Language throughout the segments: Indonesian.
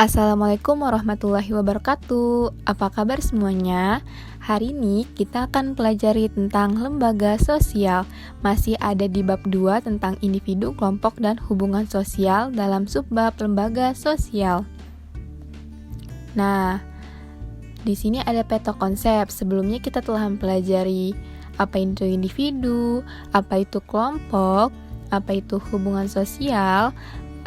Assalamualaikum warahmatullahi wabarakatuh. Apa kabar semuanya? Hari ini kita akan pelajari tentang lembaga sosial. Masih ada di bab 2 tentang individu, kelompok, dan hubungan sosial dalam subbab lembaga sosial. Nah, di sini ada peta konsep. Sebelumnya kita telah mempelajari apa itu individu, apa itu kelompok, apa itu hubungan sosial,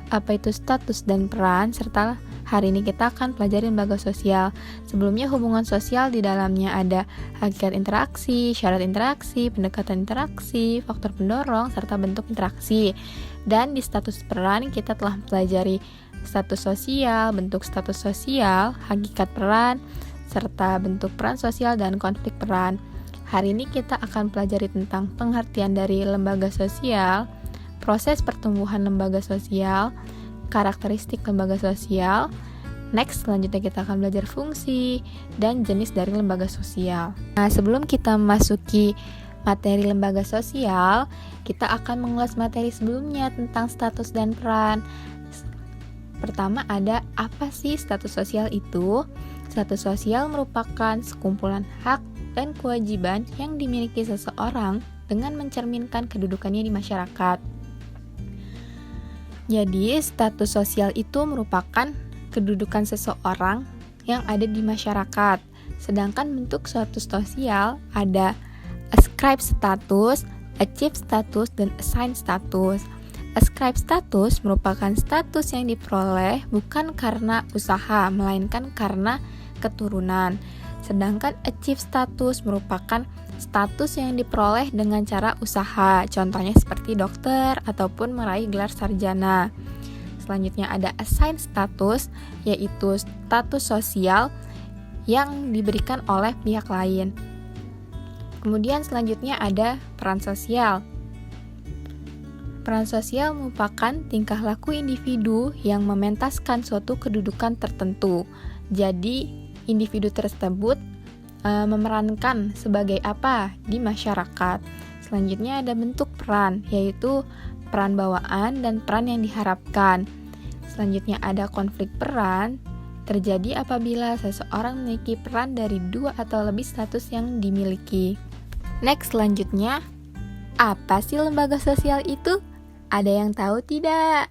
apa itu status dan peran, serta hari ini kita akan pelajari lembaga sosial. Sebelumnya hubungan sosial di dalamnya ada hakikat interaksi, syarat interaksi, pendekatan interaksi, faktor pendorong, serta bentuk interaksi. Dan di status peran kita telah mempelajari status sosial, bentuk status sosial, hakikat peran, serta bentuk peran sosial dan konflik peran. Hari ini kita akan pelajari tentang pengertian dari lembaga sosial, proses pertumbuhan lembaga sosial, karakteristik lembaga sosial. Next, selanjutnya kita akan belajar fungsi dan jenis dari lembaga sosial. Nah, sebelum kita memasuki materi lembaga sosial, kita akan mengulas materi sebelumnya tentang status dan peran. Pertama ada apa sih status sosial itu? Status sosial merupakan sekumpulan hak dan kewajiban yang dimiliki seseorang dengan mencerminkan kedudukannya di masyarakat. Jadi, status sosial itu merupakan kedudukan seseorang yang ada di masyarakat. Sedangkan bentuk suatu sosial ada ascribe status, achieve status, dan assign status. Ascribe status merupakan status yang diperoleh bukan karena usaha, melainkan karena keturunan. Sedangkan achieve status merupakan status yang diperoleh dengan cara usaha, contohnya seperti dokter ataupun meraih gelar sarjana. Selanjutnya ada assign status, yaitu status sosial yang diberikan oleh pihak lain. Kemudian selanjutnya ada peran sosial. Peran sosial merupakan tingkah laku individu yang mementaskan suatu kedudukan tertentu. Jadi, individu tersebut memerankan sebagai apa di masyarakat. Selanjutnya ada bentuk peran, yaitu peran bawaan dan peran yang diharapkan. Selanjutnya ada konflik peran, terjadi apabila seseorang memiliki peran dari 2 atau lebih status yang dimiliki. Next, selanjutnya, apa sih lembaga sosial itu? Ada yang tahu tidak?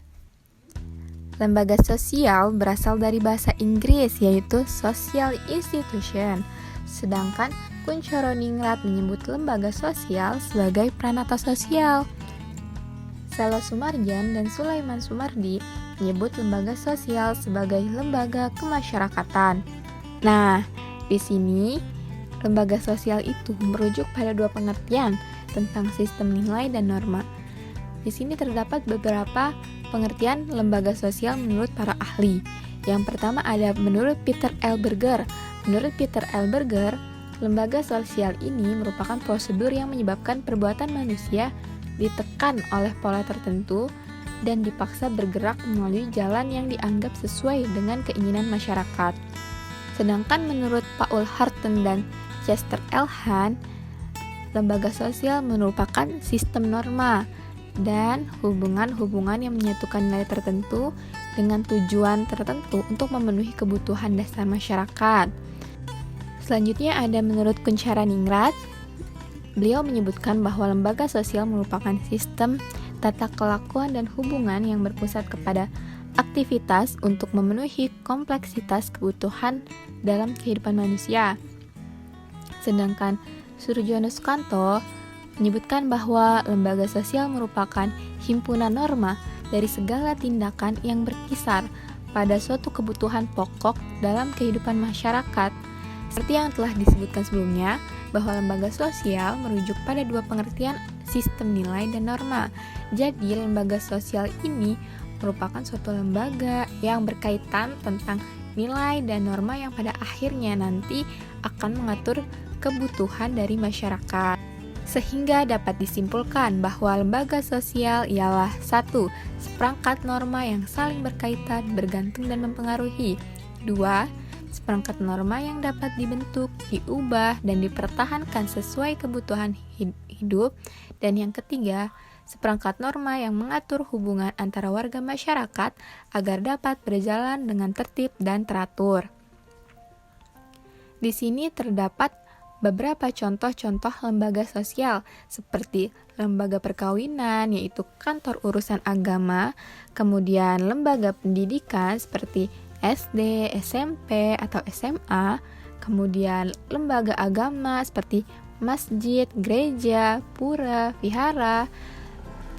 Lembaga sosial berasal dari bahasa Inggris, yaitu social institution. Sedangkan Kunchoro-Ningrat menyebut lembaga sosial sebagai pranata sosial. Selo Sumarjan dan Sulaiman Sumardi menyebut lembaga sosial sebagai lembaga kemasyarakatan. Nah, di sini lembaga sosial itu merujuk pada 2 pengertian tentang sistem nilai dan norma. Di sini terdapat beberapa pengertian lembaga sosial menurut para ahli. Yang pertama ada menurut Peter L. Berger. Menurut Peter L. Berger, lembaga sosial ini merupakan prosedur yang menyebabkan perbuatan manusia ditekan oleh pola tertentu dan dipaksa bergerak melalui jalan yang dianggap sesuai dengan keinginan masyarakat. Sedangkan menurut Paul Harten dan Chester L. Han, lembaga sosial merupakan sistem norma dan hubungan-hubungan yang menyatukan nilai tertentu dengan tujuan tertentu untuk memenuhi kebutuhan dasar masyarakat. Selanjutnya ada menurut Kunchoro-Ningrat, beliau menyebutkan bahwa lembaga sosial merupakan sistem tata kelakuan dan hubungan yang berpusat kepada aktivitas untuk memenuhi kompleksitas kebutuhan dalam kehidupan manusia. Sedangkan Surjono Sukanto menyebutkan bahwa lembaga sosial merupakan himpunan norma dari segala tindakan yang berkisar pada suatu kebutuhan pokok dalam kehidupan masyarakat. Seperti yang telah disebutkan sebelumnya, bahwa lembaga sosial merujuk pada 2 pengertian sistem nilai dan norma. Jadi, lembaga sosial ini merupakan suatu lembaga yang berkaitan tentang nilai dan norma yang pada akhirnya nanti akan mengatur kebutuhan dari masyarakat. Sehingga dapat disimpulkan bahwa lembaga sosial ialah 1. Seperangkat norma yang saling berkaitan, bergantung dan mempengaruhi. 2. Seperangkat norma yang dapat dibentuk, diubah, dan dipertahankan sesuai kebutuhan hidup. Dan yang ketiga, seperangkat norma yang mengatur hubungan antara warga masyarakat agar dapat berjalan dengan tertib dan teratur. Di sini terdapat beberapa contoh-contoh lembaga sosial seperti lembaga perkawinan yaitu kantor urusan agama, kemudian lembaga pendidikan seperti SD, SMP, atau SMA, kemudian lembaga agama seperti masjid, gereja, pura, vihara,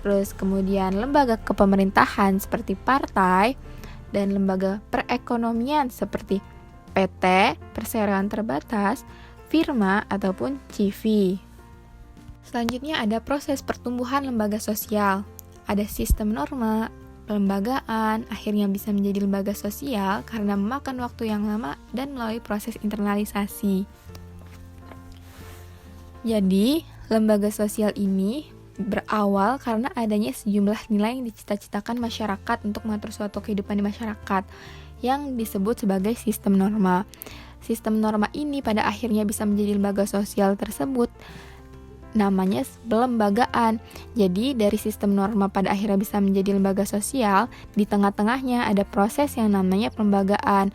terus kemudian lembaga kepemerintahan seperti partai, dan lembaga perekonomian seperti PT, perseroan terbatas, firma, ataupun CV. Selanjutnya ada proses pertumbuhan lembaga sosial. Ada sistem norma, pelembagaan, akhirnya bisa menjadi lembaga sosial karena memakan waktu yang lama dan melalui proses internalisasi. Jadi, lembaga sosial ini berawal karena adanya sejumlah nilai yang dicita-citakan masyarakat untuk mengatur suatu kehidupan di masyarakat yang disebut sebagai sistem norma. Sistem norma ini pada akhirnya bisa menjadi lembaga sosial tersebut, namanya pelembagaan. Jadi dari sistem norma pada akhirnya bisa menjadi lembaga sosial, di tengah-tengahnya ada proses yang namanya pelembagaan.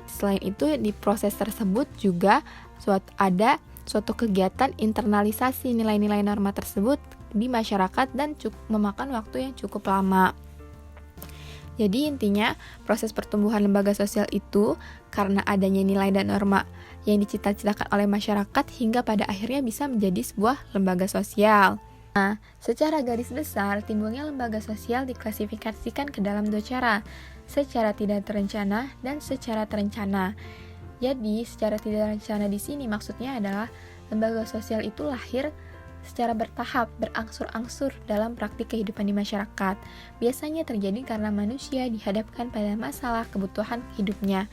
Selain itu di proses tersebut juga ada suatu kegiatan internalisasi nilai-nilai norma tersebut di masyarakat dan memakan waktu yang cukup lama. Jadi intinya proses pertumbuhan lembaga sosial itu karena adanya nilai dan norma yang dicita-citakan oleh masyarakat hingga pada akhirnya bisa menjadi sebuah lembaga sosial. Nah, secara garis besar timbulnya lembaga sosial diklasifikasikan ke dalam dua cara, secara tidak terencana dan secara terencana. Jadi, secara tidak terencana di sini maksudnya adalah lembaga sosial itu lahir secara bertahap, berangsur-angsur dalam praktik kehidupan di masyarakat. Biasanya terjadi karena manusia dihadapkan pada masalah kebutuhan hidupnya.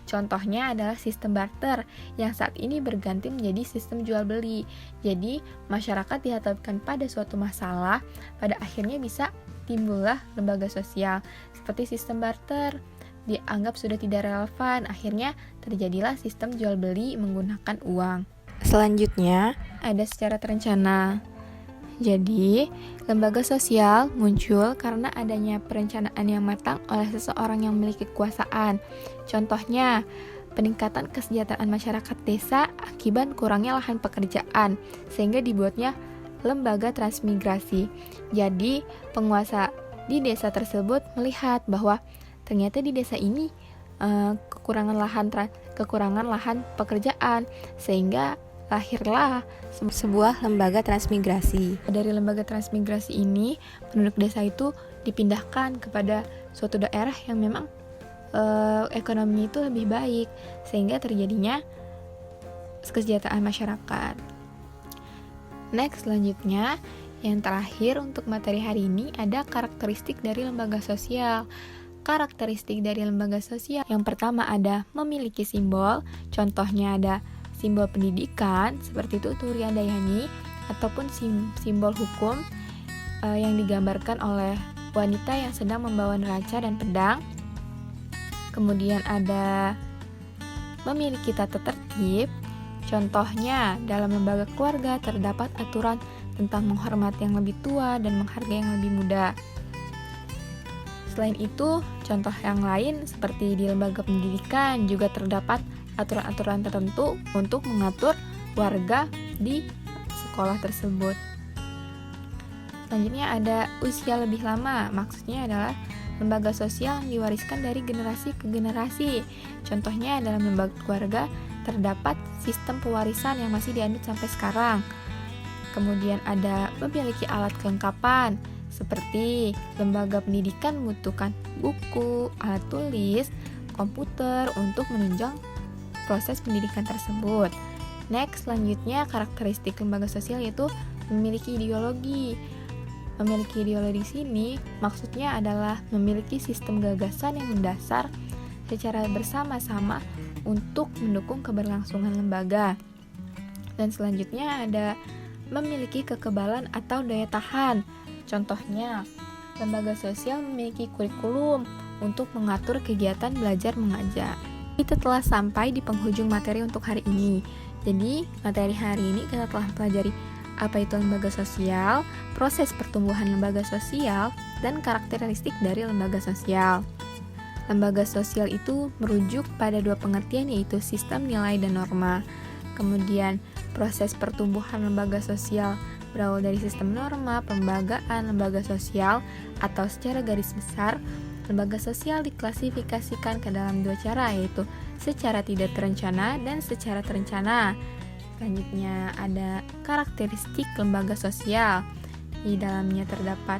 Contohnya adalah sistem barter yang saat ini berganti menjadi sistem jual beli. Jadi, masyarakat dihadapkan pada suatu masalah, pada akhirnya bisa timbullah lembaga sosial. Seperti sistem barter dianggap sudah tidak relevan, akhirnya terjadilah sistem jual beli menggunakan uang. Selanjutnya, ada secara terencana. Jadi, lembaga sosial muncul karena adanya perencanaan yang matang oleh seseorang yang memiliki kekuasaan. Contohnya, peningkatan kesejahteraan masyarakat desa akibat kurangnya lahan pekerjaan, sehingga dibuatnya lembaga transmigrasi. Jadi, penguasa di desa tersebut melihat bahwa ternyata di desa ini kekurangan lahan pekerjaan, sehingga lahirlah sebuah lembaga transmigrasi. Dari lembaga transmigrasi ini, penduduk desa itu dipindahkan kepada suatu daerah yang memang ekonominya itu lebih baik, sehingga terjadinya kesejahteraan masyarakat. Next, selanjutnya yang terakhir untuk materi hari ini ada karakteristik dari lembaga sosial. Karakteristik dari lembaga sosial yang pertama ada memiliki simbol, contohnya ada simbol pendidikan seperti itu Turian Dayani, ataupun simbol hukum yang digambarkan oleh wanita yang sedang membawa neraca dan pedang. Kemudian ada memiliki tata tertib, contohnya dalam lembaga keluarga terdapat aturan tentang menghormati yang lebih tua dan menghargai yang lebih muda. Selain itu, contoh yang lain seperti di lembaga pendidikan juga terdapat aturan-aturan tertentu untuk mengatur warga di sekolah tersebut. Selanjutnya ada usia lebih lama, maksudnya adalah lembaga sosial yang diwariskan dari generasi ke generasi. Contohnya dalam lembaga keluarga terdapat sistem pewarisan yang masih dianut sampai sekarang. Kemudian ada memiliki alat kelengkapan, seperti lembaga pendidikan membutuhkan buku, alat tulis, komputer untuk menunjang proses pendidikan tersebut. Next, selanjutnya karakteristik lembaga sosial yaitu memiliki ideologi. Memiliki ideologi di sini maksudnya adalah memiliki sistem gagasan yang mendasar secara bersama-sama untuk mendukung keberlangsungan lembaga. Dan selanjutnya ada memiliki kekebalan atau daya tahan. Contohnya, lembaga sosial memiliki kurikulum untuk mengatur kegiatan belajar mengajar. Kita telah sampai di penghujung materi untuk hari ini. Jadi, materi hari ini kita telah pelajari apa itu lembaga sosial, proses pertumbuhan lembaga sosial, dan karakteristik dari lembaga sosial. Lembaga sosial itu merujuk pada dua pengertian, yaitu sistem nilai dan norma. Kemudian proses pertumbuhan lembaga sosial berawal dari sistem norma, pelembagaan lembaga sosial, atau secara garis besar, lembaga sosial diklasifikasikan ke dalam dua cara, yaitu secara tidak terencana dan secara terencana. Selanjutnya ada karakteristik lembaga sosial. Di dalamnya terdapat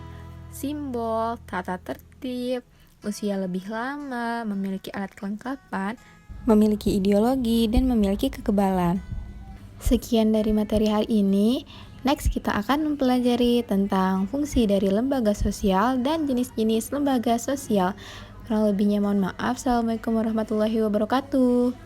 simbol, tata tertib, usia lebih lama, memiliki alat kelengkapan, memiliki ideologi, dan memiliki kekebalan. Sekian dari materi hari ini. Next kita akan mempelajari tentang fungsi dari lembaga sosial dan jenis-jenis lembaga sosial. Kurang lebihnya mohon maaf. Assalamualaikum warahmatullahi wabarakatuh.